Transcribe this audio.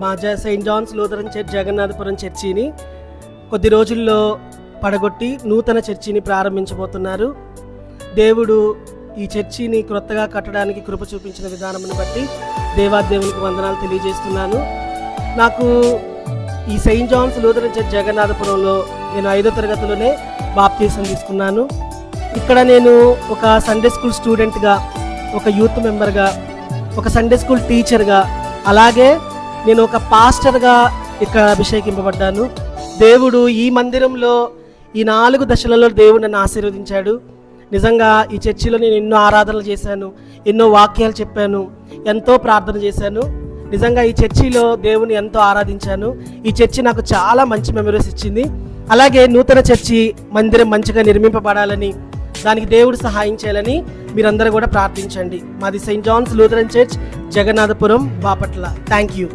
మా Saint John's Lutheran church Jagannathapuram చర్చిని కొద్ది రోజుల్లో పడగొట్టి నూతన చర్చిని ప్రారంభించబోతున్నారు. దేవుడు ఈ చర్చిని క్రొత్తగా కట్టడానికి కృప చూపించిన విధానమును బట్టి దేవాదేవునికి వందనాలు తెలియజేస్తున్నాను. నాకు ఈ సెయింట్ జాన్స్ లూథరన్ చర్చ్ జగన్నాథపురంలో నేను 5వ తరగతిలోనే బాప్తీసం తీసుకున్నాను. ఇక్కడ నేను ఒక సండే స్కూల్ స్టూడెంట్గా, ఒక యూత్ మెంబర్గా, ఒక సండే స్కూల్ టీచర్గా, అలాగే నేను ఒక పాస్టర్గా ఇక్కడ అభిషేకింపబడ్డాను. దేవుడు ఈ మందిరంలో ఈ 4 దశలలో దేవుడు నన్ను ఆశీర్వదించాడు. నిజంగా ఈ చర్చిలో నేను ఎన్నో ఆరాధనలు చేశాను, ఎన్నో వాక్యాలు చెప్పాను, ఎంతో ప్రార్థన చేశాను. నిజంగా ఈ చర్చిలో దేవుని ఎంతో ఆరాధించాను. ఈ చర్చి నాకు చాలా మంచి మెమరీస్ ఇచ్చింది. అలాగే నూతన చర్చి మందిరం మంచిగా నిర్మింపబడాలని, దానికి దేవుడు సహాయం చేయాలని మీరందరూ కూడా ప్రార్థించండి. మాది Saint John's Lutheran church Jagannathapuram Bapatla. Thank you.